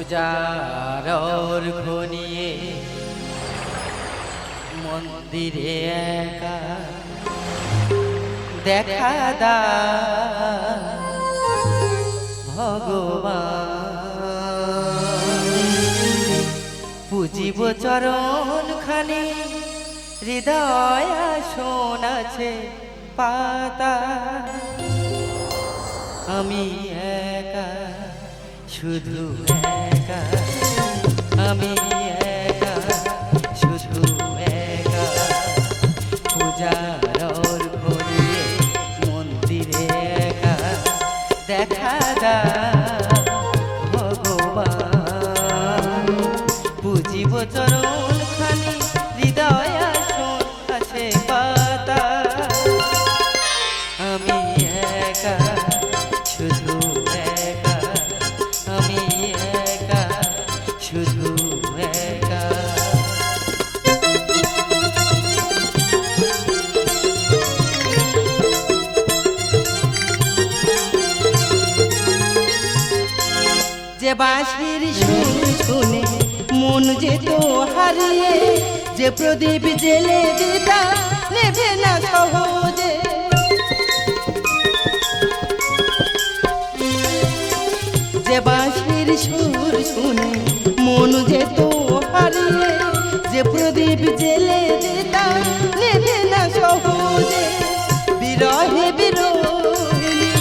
পূজার অর্ঘ্য নিয়ে মন্দিরে একা দেখা দা ভগবান। পুজিব চরণ খানি হৃদয় শোনাছে পাতা। আমি একা শুধু একা, আমি একা শুধু একা। পূজার অর্ঘ্য নিয়ে মন্দিরে একা দেখা দা ভগবান। পুজিব চরণ খানি হৃদয় আসন আছে পাতা। আমি একা শুধু একা, আমি একা শুধু একা। যে বাঁশির সুর শুনে মন যেত হারিয়ে, যে প্রদীপ জেলে দিতা নেভে না সহজে। যে বাঁশির সুর শুনে মন যেত হারিয়ে, যে প্রদীপ জেলে দিতা নেভে না সহজে। বিরহে বিরোহিনী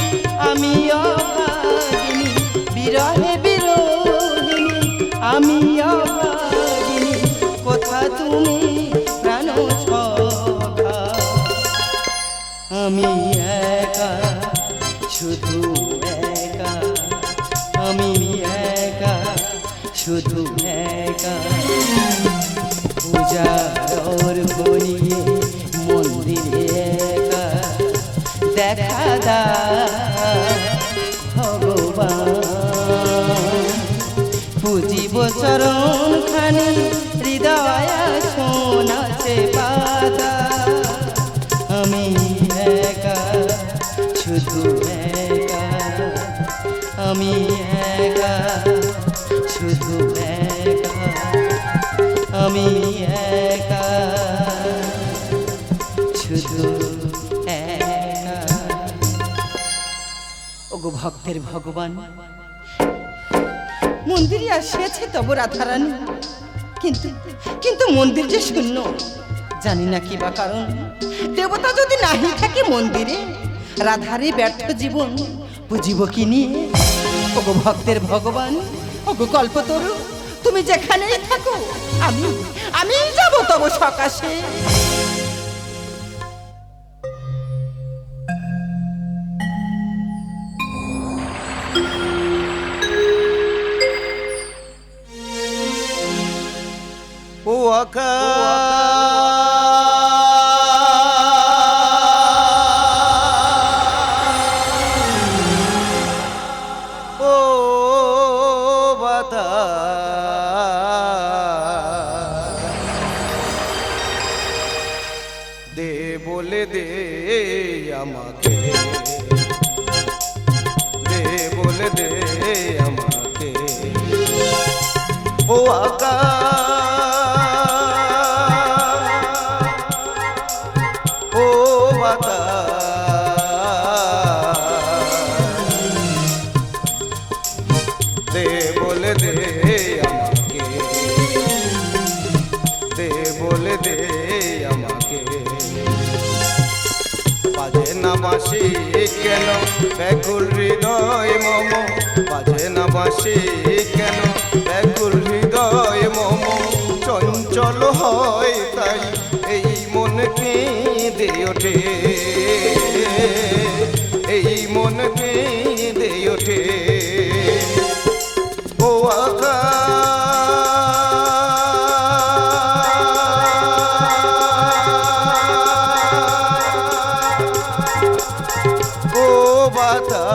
আমি অভাগিনী, বিরহে বিরোহিনী আমি অভাগিনী। কোথা তুমি প্রাণ সখা, আমি একা শুধু একা, আমি একা শুধু একা। পূজার অর্ঘ্য নিয়ে মন্দিরে একা দেখা দা ভগবান। পুজিব চরণ খানি হৃদয় শোনাছে পাতা। আমি একা শুধু একা, আমি একা শুধু একা, আমি একা শুধু একা। ওগো ভক্তের ভগবান, মন্দিরে আসিয়াছে তব রাধারানী, কিন্তু কিন্তু মন্দির যে শূন্য। জানি না কি বা কারণ, দেবতা যদি নাহি থাকে মন্দিরে, রাধারে ব্যর্থ জীবন বুঝিব কি নিয়ে। ওগো ভক্তের ভগবান, ওগো কল্পতরু, তুমি যেখানেই থাকো আমি আমি যাব তব সকাশে। ও আকা ও বাতা দে বলে দে আমাকে, দে বলে দে আমাকে। ও আকা ও বাতা দে বলে দে আমাকে, দে বলে দে আমাকে। বাজে না বাঁশি কেন ব্যাকুল হৃদয় মম, বাজে না বাঁশি কেন ব্যাকুল হৃদয় মম। চঞ্চল হয় তাই এই মন কেঁদে ওঠে, এই মন কেঁদে ওঠে। ও আকা ও বাতা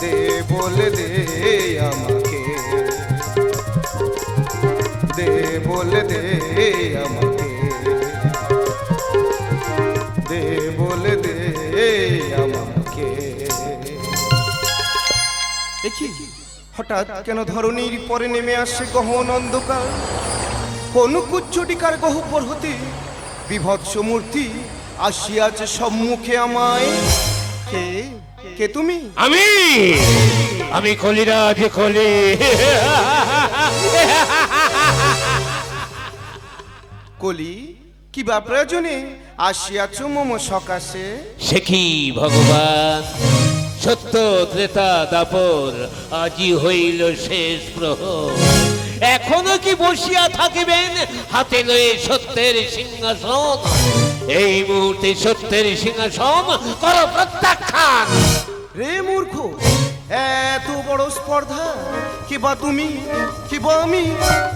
দে বলে দে আমাকে, দে বলে দে আমাকে, দে বলে দে আমাকে। দেখি হঠাৎ কেন ধরণীর পরে নেমে আসে গহন অন্ধকার, কোন কুচ্ছটিকার গহ্বর হতে বিভৎস মূর্তি আসিয়াছে সম্মুখে আমায়। কে কে তুমি? আমি আমি কলিরাজ কলি। কলি, কি বা প্রয়োজনে আসিয়াছ মম সকাশে? সে কি ভগবান, সত্য ত্রেতা দাপর আজি হইল শেষ প্রহর। এখনো কি বসিয়া থাকিবেন হাতে লয়ে সত্যের সিংহাসন? এই মুহূর্তে সত্যের সিংহাসন কর প্রত্যাখ্যান। রে মূর্খ, এত বড় স্পর্ধা! কি বা তুমি, কি বা আমি?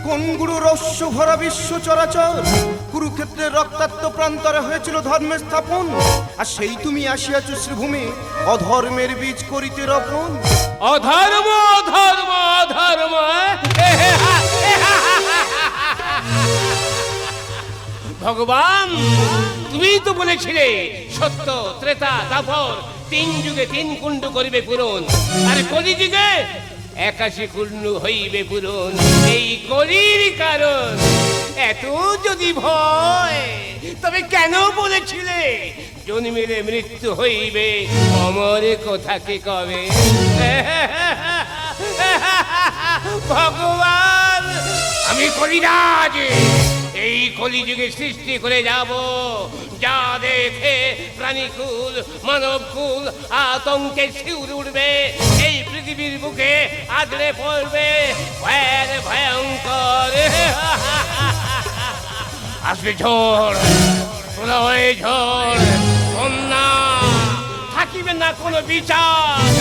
কোন গুরু রস্য ভরা বিশ্ব চরাচর? কুরুক্ষেত্রের রক্তাক্ত প্রান্তরে হয়েছিল ধর্মের স্থাপন, আর সেই তুমি আসিয়াছ শ্রীভূমি অধর্মের বীজ করিতে রোপণ। অধর্ম অধর্ম অধর্ম, ভগবান তুমি তো বলেছিলে সত্য ত্রেতা দাপর তিন যুগে তিন কুণ্ড করিবে পূরণ, আর কলিযুগে 81 কুণ্ড হইবে পূরণ। এই কলির কারণ এত যদি ভয়, তবে কেন বলেছিলে জন্মিলে মৃত্যু হইবে, অমরে কোথাকে কবে? ভগবান আমি কলিরাজ এই কলিযুগে সৃষ্টি করে যাব, যা দেখে প্রাণীকুল মানবকুল আতঙ্কে শিউরে উঠবে, এই পৃথিবীর বুকে আদরে পড়বে ভয়ের ভয়ঙ্কর। আসবে ঝড়, প্রলয় ঝড়, বন্যা, থাকিবে না কোনো বিচার,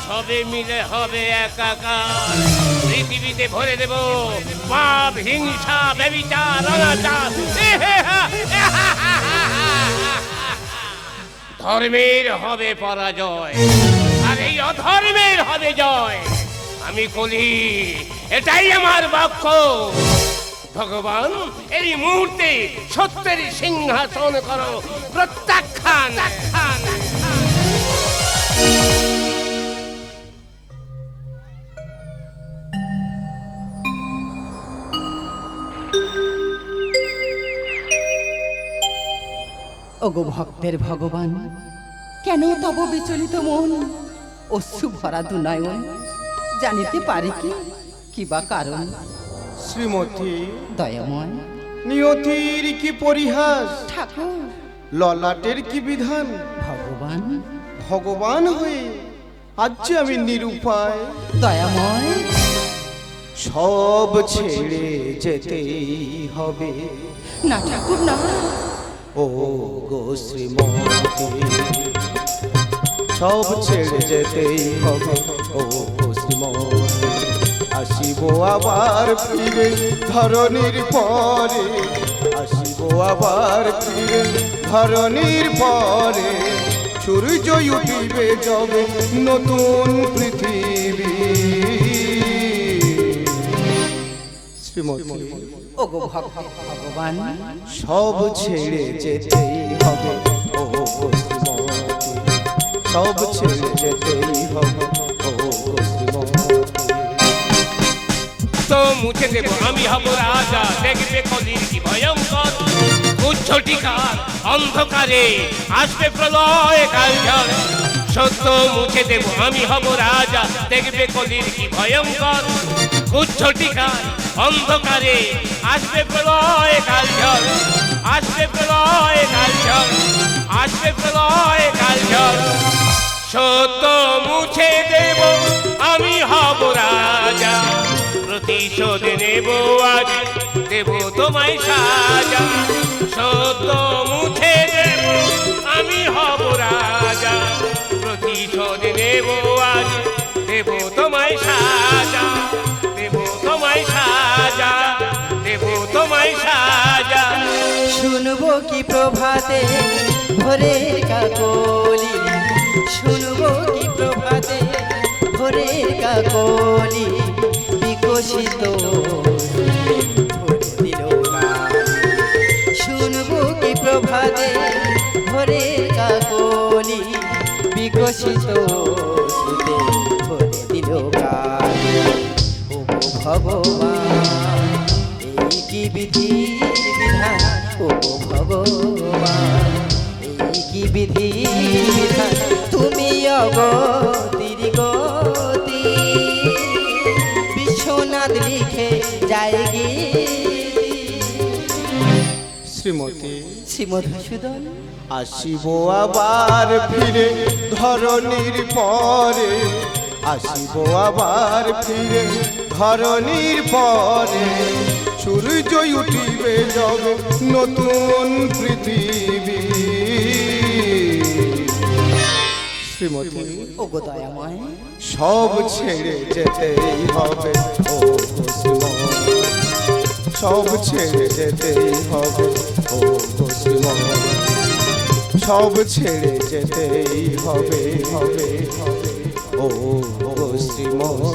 সবে মিলে হবে একাকার। পৃথিবীতে ভরে দেব পাপ হিংসা ব্যভিচার অনাচার, ধর্মের হবে পরাজয় আর এই অধর্মের হবে জয়। আমি কলি, এটাই আমার বাক্য। ভগবান এই মুহূর্তে সত্যের সিংহাসন করো প্রত্যাখ্যান। ওগো ভক্তের ভগবান, কেন তব বিচলিত মন, অশ্রু ভরা দুনয়ন, জানিতে পারি কি বা কারণ? শ্রীমতী দয়াময় নিয়তির কি পরিহাস, ঠাকুর ললাটের কি বিধান? ভগবান ভগবান হয়ে আজ যে আমি নিরুপায়, দয়াময় সব ছেড়ে যেতেই হবে। না ঠাকুর না, ও গো শ্রীমতী, সব ছেড়ে যেতেই হবে। ও গো শ্রীমতী, আসিব আবার ফিরে ধরণীর পরে, আসিব আবার ফিরে ধরণীর পরে, সূর্য উঠিবে যবে নতুন পৃথিবী। শ্রীমতী, ওগো ভগবান সব ছেড়ে যেতেই হবে। ও শ্রীমতী, সব ছেড়ে যেতেই হবে। ও শ্রীমতী, তো মুছে দেব আমি হব রাজা, দেখবে কলির কি ভয়ঙ্কর। উচ্ছটিকার অন্ধকারে আসবে প্রলয় কালঝড়। সত্য মুছে দেব আমি হব রাজা, দেখবে কলির কি ভয়ঙ্কর। উচ্ছটিকার অন্ধকারে আসবে প্রলয় কালঝড়, আসবে প্রলয় কালঝড়, আসবে প্রলয় কালঝড়। সত্য মুছে দেব আমি হব রাজা, প্রতিশোধ নেব আজ, দেব তোমায় সাজা। সত্য মুছে দেব আমি হব রাজা, প্রতিশোধ নেব আজ, দেব তোমায় সাজা, দেব তোমায় সাজা, দেব তোমায় সাজা। শুনবো কি প্রভাতে ভোরের কাকলি, শুনবো কি প্রভাতে ভোরের কাকলি, বিকশিত শুনবো কি প্রভাতে ভোরের কাকলি, বিকশিত ভরে দিল। ভগবান এই কি বিধি বিধান ও ভগবান এই কি বিধি বিধান তুমি অগতির গতি বিশ্বনাথ লিখে যায় গীতি শ্রীমতী শ্রীমধুসূদন আসিব আবার ফিরে ধরণীর পরে, আসিব আবার ফিরে ধরণীর পরে, সূর্য উঠিবে যবে নতুন পৃথিবী। শ্রীমতী ওগো দয়াময় সব ছেড়ে যেতেই হবে ও শ্রীমতী, সব ছেড়ে যেতেই হবে ও শ্রীমতী, সব ছেড়ে যেতেই হবে হবে হবে ও শ্রীমতী।